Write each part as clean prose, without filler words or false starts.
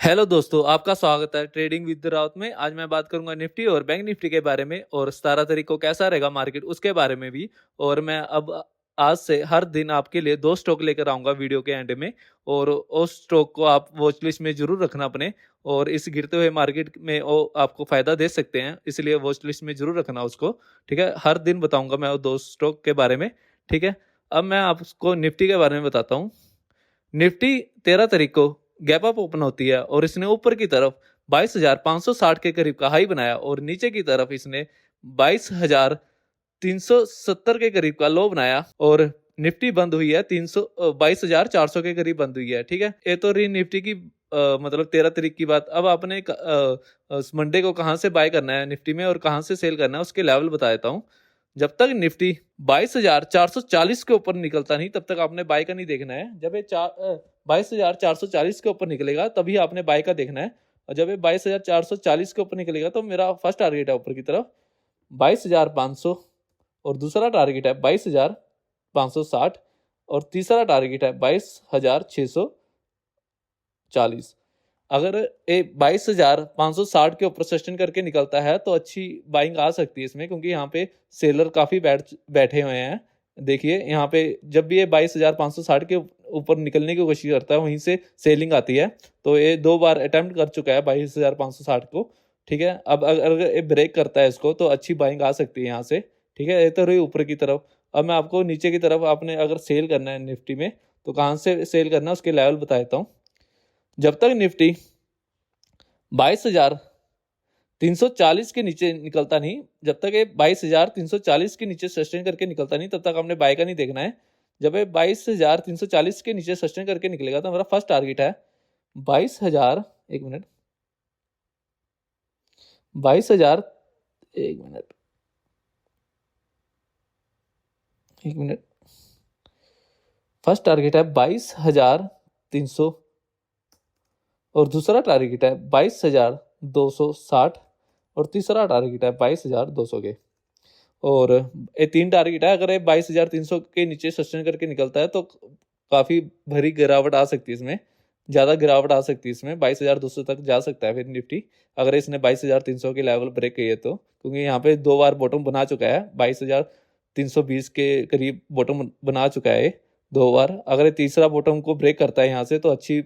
Hello दोस्तों, आपका स्वागत है ट्रेडिंग विद राउत में। आज मैं बात करूंगा निफ्टी और बैंक निफ्टी के बारे में और 17 तारीख को कैसा रहेगा मार्केट उसके बारे में भी। और मैं अब आज से हर दिन आपके लिए 2 स्टॉक लेकर आऊंगा वीडियो के एंड में। और उस स्टॉक को आप वॉच लिस्ट में जरूर रखना अपने। और इस गिरते हुए मार्केट में वो आपको फायदा दे सकते हैं, इसलिए वॉच लिस्ट में जरूर रखना उसको। ठीक है, हर दिन बताऊंगा मैं वो 2 स्टॉक के बारे में। ठीक है, अब मैं आपको निफ्टी के बारे में बताता हूँ। निफ्टी 13 तारीख को गैप अप ओपन होती है और इसने ऊपर की तरफ 22,560 के करीब का हाई बनाया और नीचे की तरफ इसने 22,370 के करीब का लो बनाया। और निफ्टी बंद हुई है 22,400 के करीब बंद हुई है। ठीक है, ये तो रही निफ्टी की मतलब 13 तारीख की बात। अब आपने मंडे को कहाँ से बाय करना है निफ्टी में और कहाँ से सेल करना है उसके लेवल बता देता हूँ। जब तक निफ्टी 22,440 के ऊपर निकलता नहीं तब तक आपने बाय का नहीं देखना है। जब ये 22,440 के ऊपर निकलेगा तभी आपने बाय का देखना है। और जब ये 22,440 के ऊपर निकलेगा तो मेरा फर्स्ट टारगेट है ऊपर की तरफ 22,500, और दूसरा टारगेट है 22,560, और तीसरा टारगेट है 22,640। अगर ये 22,560 के ऊपर सस्टेन करके निकलता है तो अच्छी बाइंग आ सकती है इसमें, क्योंकि यहाँ पे सेलर काफी बैठे हुए हैं। देखिए यहाँ पे जब भी ये 22,560 के ऊपर निकलने की कोशिश करता है वहीं से सेलिंग आती है। तो ये 2 बार अटेम्प्ट कर चुका है 22,560 को। ठीक है, अब अगर ये ब्रेक करता है इसको तो अच्छी बाइंग आ सकती है यहाँ से। ठीक है, ये तो रही ऊपर की तरफ। अब मैं आपको नीचे की तरफ आपने अगर सेल करना है निफ्टी में तो कहाँ से सेल करना है उसके लेवल बता देता हूँ। जब तक निफ्टी 22,340 के नीचे निकलता नहीं, जब तक ये 22,340 के नीचे सस्टेन करके निकलता नहीं तब तक आपने बाय का नहीं देखना है। जब ये 22,340 के नीचे सस्टेन करके निकलेगा तो मेरा फर्स्ट टारगेट है 22,000, एक मिनट, 22,000, एक मिनट, एक मिनट, फर्स्ट टारगेट है 22,300 और दूसरा टारगेट है 22,260 और तीसरा टारगेट है 22,200 के। और ये 3 टारगेट है। अगर ये 22,300 के नीचे सस्टेन करके निकलता है तो काफी भरी गिरावट आ सकती है इसमें, ज्यादा गिरावट आ सकती है इसमें, 22,200 तक जा सकता है फिर निफ्टी अगर इसने 22,300 के लेवल ब्रेक किए तो। क्योंकि यहाँ पे 2 बार बॉटम बना चुका है, 22,320 के करीब बॉटम बना चुका है 2 बार। अगर ये तीसरा बॉटम को ब्रेक करता है यहाँ से तो अच्छी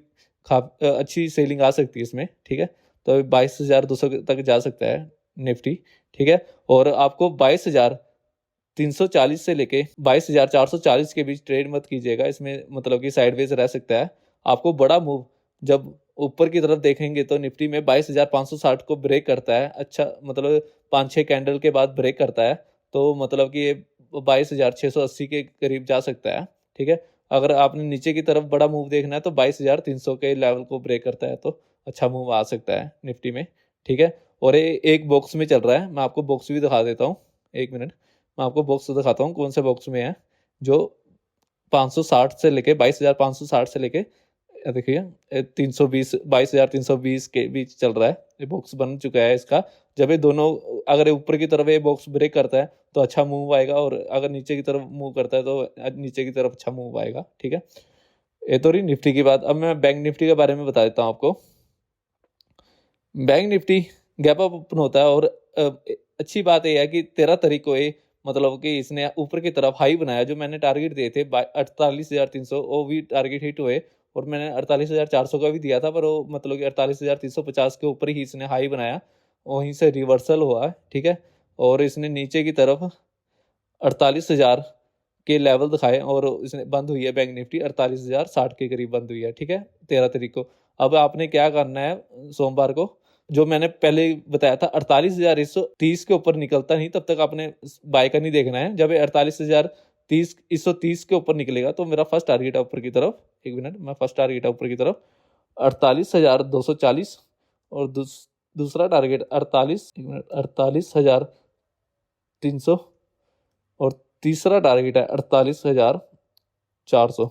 सेलिंग आ सकती है इसमें। ठीक है, तो 22,200 तक जा सकता है निफ्टी। ठीक है, और आपको 22,340 से लेके 22,440 के बीच ट्रेड मत कीजिएगा इसमें, मतलब कि साइडवेज रह सकता है। आपको बड़ा मूव जब ऊपर की तरफ देखेंगे तो निफ्टी में 22,560 को ब्रेक करता है, अच्छा मतलब 5-6 कैंडल के बाद ब्रेक करता है, तो मतलब कि ये 22,680 के करीब जा सकता है। ठीक है, अगर आपने नीचे की तरफ बड़ा मूव देखना है तो 22,300 के लेवल को ब्रेक करता है तो अच्छा मूव आ सकता है निफ्टी में। ठीक है, और ये एक बॉक्स में चल रहा है, मैं आपको बॉक्स भी दिखा देता हूँ। एक मिनट, मैं आपको बॉक्स दिखाता हूँ कौन से बॉक्स में है जो 560 से लेके 22,560 से लेके देखिए 320, 22,320 के बीच चल रहा है। ये बॉक्स बन चुका है इसका। जब ये दोनों, अगर ऊपर की तरफ ये बॉक्स ब्रेक करता है तो अच्छा मूव आएगा, और अगर नीचे की तरफ मूव करता है तो नीचे की तरफ अच्छा मूव आएगा। ठीक है, ये तो रही निफ्टी की बात। अब मैं बैंक निफ्टी के बारे में बता देता हूँ आपको। Bank Nifty gap up open होता है और अच्छी बात यह है कि 13 तारीख को ये मतलब कि इसने ऊपर की तरफ हाई बनाया। जो मैंने टारगेट दिए थे 48,300 वो भी टारगेट हिट हुए, और मैंने 48,400 का भी दिया था, पर वो मतलब कि 48,350 के ऊपर ही इसने हाई बनाया, वहीं से रिवर्सल हुआ है। ठीक है, और इसने नीचे की तरफ 48,000 के लेवल दिखाए और इसने बंद हुई है बैंक निफ्टी 48,060 के करीब बंद हुई है। ठीक है, 13 तारीख को। अब आपने क्या करना है सोमवार को, जो मैंने पहले बताया था 48,130 के ऊपर निकलता नहीं तब तक आपने बाय का नहीं देखना है। जब 48,130 के ऊपर निकलेगा तो मेरा फर्स्ट टारगेट है ऊपर की तरफ, एक मिनट, मैं फर्स्ट टारगेट है ऊपर की तरफ 48,240, और दूसरा टारगेट 48,300, और तीसरा टारगेट है 48,400।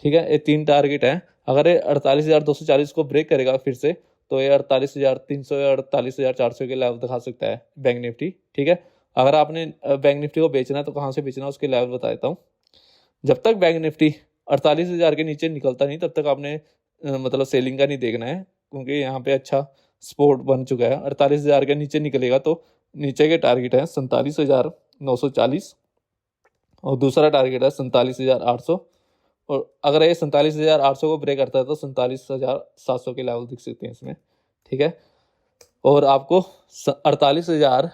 ठीक है, ये 3 टारगेट है। अगर ये 48,240 को ब्रेक करेगा फिर से तो ये 48,300 या 48,400 के लेवल दिखा सकता है बैंक निफ्टी। ठीक है, अगर आपने बैंक निफ्टी को बेचना है तो कहाँ से बेचना है उसके लेवल बता देता हूँ। जब तक बैंक निफ्टी 48,000 के नीचे निकलता नहीं तब तक आपने मतलब सेलिंग का नहीं देखना है। क्योंकि यहाँ पे अच्छा सपोर्ट बन चुका है। 48,000 के नीचे निकलेगा तो नीचे के टारगेट है 47,940 और दूसरा टारगेट है 47,800। और अगर ये 47,800 को ब्रेक करता है तो 47,700 के लेवल दिख सकते हैं इसमें, ठीक है। और आपको 48,000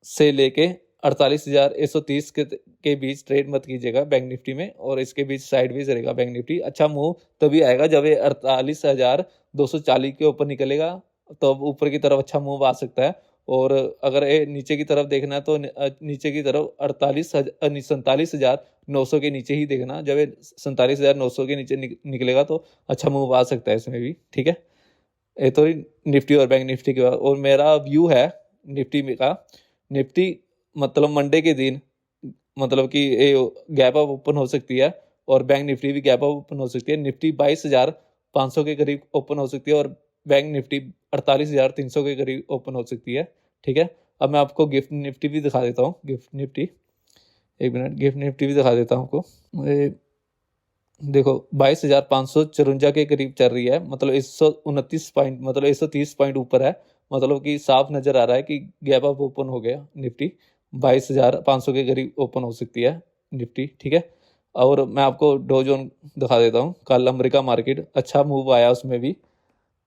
से लेके 48,130 के बीच ट्रेड मत कीजिएगा बैंक निफ्टी में, और इसके बीच साइडवेज रहेगा बैंक निफ्टी। अच्छा मूव तभी आएगा जब ये 48,240 के ऊपर निकलेगा, तो अब ऊपर की तरफ अच्छा मूव आ सकता है। और अगर ये नीचे की तरफ देखना है तो नीचे की तरफ 47,900 के नीचे ही देखना। जब ये 47,900 के नीचे निकलेगा तो अच्छा मूव आ सकता है इसमें भी, ठीक है। ये तो निफ्टी और बैंक निफ्टी के बाद। और मेरा व्यू है निफ्टी में का, निफ्टी मतलब मंडे के दिन मतलब कि ये गैप अप ओपन हो सकती है और बैंक निफ्टी भी गैप अप ओपन हो सकती है। निफ्टी 22,500 के करीब ओपन हो सकती है और बैंक निफ्टी 48,300 के करीब ओपन हो सकती है, ठीक है। अब मैं आपको गिफ्ट निफ्टी भी दिखा देता हूँ। गिफ्ट निफ्टी, एक मिनट, गिफ्ट निफ्टी भी दिखा देता हूँ आपको। देखो 22,554 के करीब चल रही है, मतलब 129 पॉइंट, मतलब 130 पॉइंट ऊपर है। मतलब कि साफ नजर आ रहा है कि गैप अप ओपन हो गया निफ्टी। 22,500 के करीब ओपन हो सकती है निफ्टी, ठीक है। और मैं आपको डो जोन दिखा देता हूँ। कल अमेरिका मार्केट अच्छा मूव आया, उसमें भी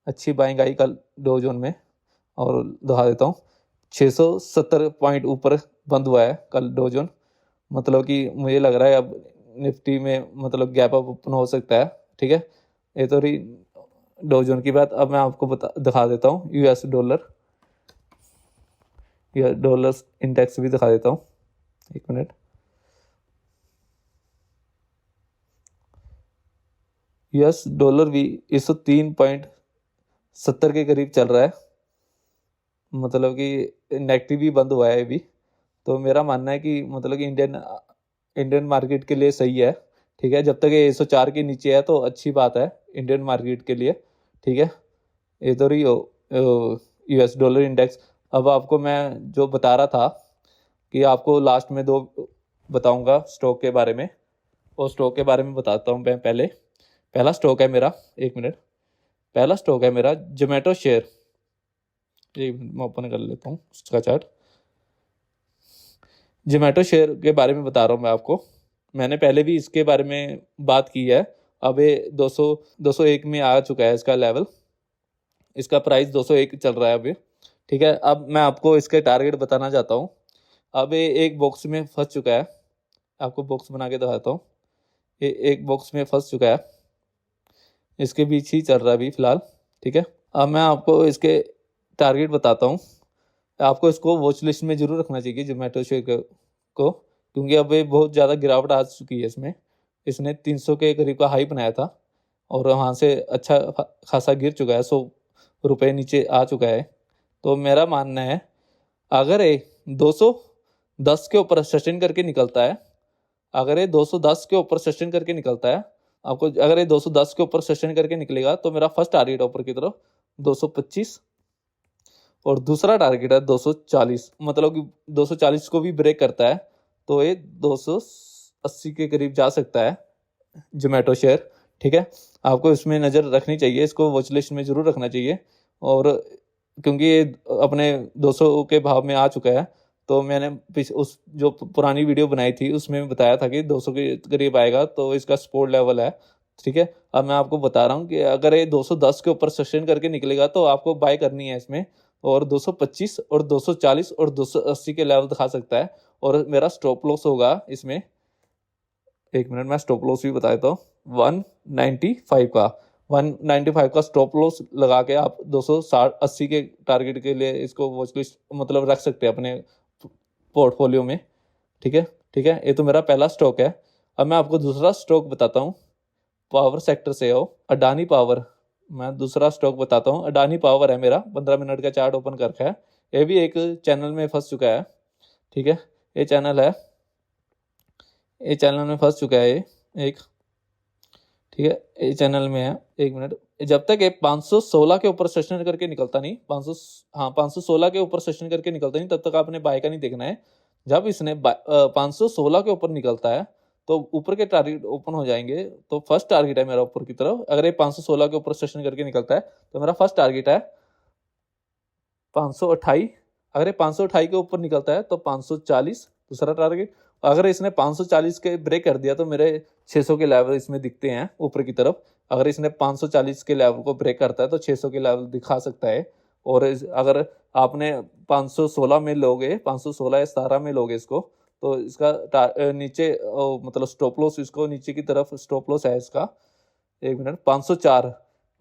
अच्छी बाइंग आई कल डो जोन में। और दिखा देता हूँ 670 पॉइंट ऊपर बंद हुआ है कल डो जोन। मतलब कि मुझे लग रहा है अब निफ्टी में मतलब गैप अप ओपन हो सकता है, ठीक है। ये तो रही डो जोन की बात। अब मैं आपको दिखा देता हूँ यूएस डॉलर या डॉलर इंडेक्स भी दिखा देता हूँ, एक मिनट। यूएस डॉलर भी 103.70 के करीब चल रहा है, मतलब कि नेगेटिव भी बंद हुआ है अभी। तो मेरा मानना है कि मतलब कि इंडियन मार्केट के लिए सही है, ठीक है। जब तक ये 104 के नीचे है तो अच्छी बात है इंडियन मार्केट के लिए, ठीक है। ये तो रही यूएस डॉलर इंडेक्स। अब आपको मैं जो बता रहा था कि आपको लास्ट में दो बताऊंगा स्टॉक के बारे में, और स्टॉक के बारे में बताता हूँ मैं पहले। पहला स्टॉक है मेरा, एक मिनट, पहला स्टॉक है मेरा जोमेटो शेयर। ये मैं ओपन कर लेता हूँ उसका चार्ट। जोमेटो शेयर के बारे में बता रहा हूँ मैं आपको। मैंने पहले भी इसके बारे में बात की है। अब ये 201 में आ चुका है इसका लेवल। इसका प्राइस 201 चल रहा है अभी, ठीक है। अब मैं आपको इसके टारगेट बताना चाहता हूँ। अब ये एक बॉक्स में फंस चुका है, आपको बॉक्स बना के दिखाता हूँ। ये एक बॉक्स में फंस चुका है, इसके बीच ही चल रहा है अभी फिलहाल, ठीक है। अब मैं आपको इसके टारगेट बताता हूँ। आपको इसको वॉच लिस्ट में जरूर रखना चाहिए जोमेटो शेयर को, क्योंकि अब ये बहुत ज़्यादा गिरावट आ चुकी है इसमें। इसने 300 के करीब का हाई बनाया था और वहाँ से अच्छा खासा गिर चुका है, 100 रुपये नीचे आ चुका है। तो मेरा मानना है अगर ये 210 के ऊपर सस्टेन करके निकलता है, अगर ये 210 के ऊपर सस्टेन करके निकलता है, आपको अगर ये 210 के ऊपर सस्टेन करके निकलेगा तो मेरा फर्स्ट टारगेट ऊपर की तरफ 225 और दूसरा टारगेट है 240। मतलब कि 240 को भी ब्रेक करता है तो ये 280 के करीब जा सकता है जोमेटो शेयर, ठीक है। आपको इसमें नज़र रखनी चाहिए, इसको वॉच लिस्ट में ज़रूर रखना चाहिए। और क्योंकि ये अपने 200 के भाव में आ चुका है, तो मैंने उस जो पुरानी वीडियो बनाई थी उसमें बताया था कि 200 के करीब आएगा तो इसका सपोर्ट लेवल है, ठीक है। अब मैं आपको बता रहा हूँ कि अगर ये 210 के ऊपर सस्टेन करके निकलेगा तो आपको बाय करनी है इसमें, और 225 और 240 और 280 के लेवल दिखा सकता है। और मेरा स्टॉप लॉस होगा इसमें, एक मिनट मैं स्टॉप लॉस भी बता देता हूँ। 195 का 195 का स्टॉप लॉस लगा के आप 260-80 के टारगेट के लिए इसको वॉच लिस्ट मतलब रख सकते हैं अपने पोर्टफोलियो में, ठीक है, ठीक है। ये तो मेरा पहला स्टॉक है। अब मैं आपको दूसरा स्टॉक बताता हूँ, पावर सेक्टर से हो, अडानी पावर। मैं दूसरा स्टॉक बताता हूँ, अडानी पावर है मेरा। 15 मिनट का चार्ट ओपन कर रखा है। ये भी एक चैनल में फंस चुका है, ठीक है। ये चैनल है, ये चैनल में फंस चुका है ये एक, ठीक है। ये चैनल में है, एक मिनट। जब तक ये 516 के ऊपर सेशन करके निकलता नहीं, 516 के ऊपर सेशन करके निकलता नहीं, तब तक आपने बाय का नहीं देखना है। जब इसने 516 के ऊपर निकलता है तो ऊपर के टारगेट ओपन हो जाएंगे। तो फर्स्ट टारगेट है मेरा ऊपर की तरफ, अगर ये 516 के ऊपर सेशन करके निकलता है तो मेरा फर्स्ट टारगेट है 528। अगर ये 528 के ऊपर निकलता है तो 540 दूसरा टारगेट। अगर इसने 540 के ब्रेक कर दिया तो मेरे 600 के लेवल इसमें दिखते हैं ऊपर की तरफ। अगर इसने 540 के लेवल को ब्रेक करता है तो 600 के लेवल दिखा सकता है। और अगर आपने 516 में लोगे, 516 या 17 में लोगे इसको, तो इसका नीचे मतलब स्टॉप लॉस, इसको नीचे की तरफ स्टॉप लॉस है इसका, एक मिनट, 504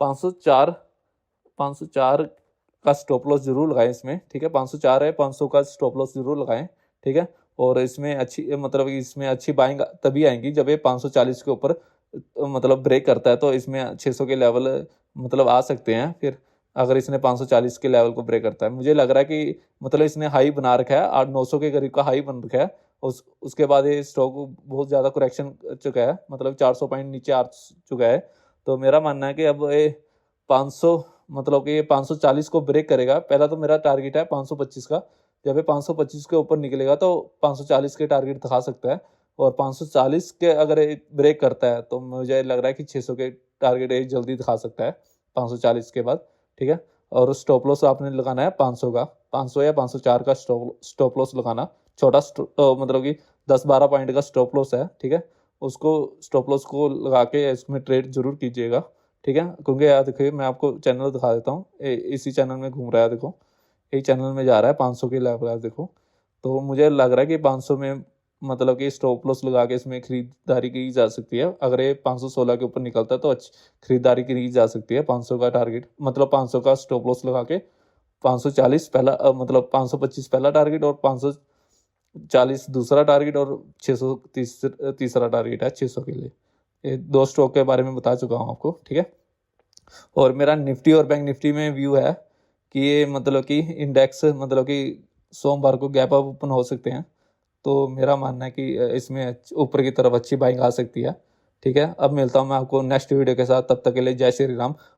504 504 का स्टॉप लॉस जरूर लगाएं इसमें, ठीक है। 504 है, 500 का स्टॉप लॉस जरूर लगाएं, ठीक है। और इसमें अच्छी मतलब इसमें अच्छी बाइंग तभी आएंगी जब ये 540 के ऊपर मतलब ब्रेक करता है, तो इसमें 600 के लेवल मतलब आ सकते हैं। फिर अगर इसने 540 के लेवल को ब्रेक करता है, मुझे लग रहा है कि मतलब इसने हाई बना रखा है, 800-900 के करीब का हाई बन रखा है। उसके बाद ये स्टॉक बहुत ज़्यादा करेक्शन चुका है, मतलब 400 पॉइंट नीचे आ चुका है। तो मेरा मानना है कि अब ये 500 मतलब कि ये 540 को ब्रेक करेगा। पहला तो मेरा टारगेट है 525 का, जब ये 525 के ऊपर निकलेगा तो 540 के टारगेट दिखा सकता है। और 540 के अगर ये ब्रेक करता है तो मुझे लग रहा है कि 600 के टारगेट ये जल्दी दिखा सकता है 540 के बाद, ठीक है। और स्टॉप लॉस आपने लगाना है 500 का, 500 या 504 का स्टॉप लॉस लगाना। छोटा मतलब कि 10-12 पॉइंट का स्टॉप लॉस है, ठीक है। उसको स्टॉप लॉस को लगा के इसमें ट्रेड जरूर कीजिएगा, ठीक है। क्योंकि यार देखिए मैं आपको चैनल दिखा देता हूँ, इसी चैनल में घूम रहा है, देखो यही चैनल में जा रहा है, 500 के लेवल है देखो। तो मुझे लग रहा है कि 500 में मतलब कि स्टॉप लॉस लगा के इसमें खरीदारी की जा सकती है। अगर ये 516 के ऊपर निकलता है तो अच्छी खरीदारी की जा सकती है। 500 का टारगेट मतलब 500 का स्टॉप लॉस लगा के 540 पहला मतलब 525 पहला टारगेट और 540 दूसरा टारगेट और 600 तीसरा टारगेट है 600 के लिए। ये दो स्टॉक के बारे में बता चुका हूँ आपको, ठीक है। और मेरा निफ्टी और बैंक निफ्टी में व्यू है कि ये मतलब कि इंडेक्स मतलब कि सोमवार को गैप अप ओपन हो सकते हैं। तो मेरा मानना है कि इसमें ऊपर की तरफ अच्छी बाइंग आ सकती है, ठीक है। अब मिलता हूँ मैं आपको नेक्स्ट वीडियो के साथ, तब तक के लिए जय श्री राम।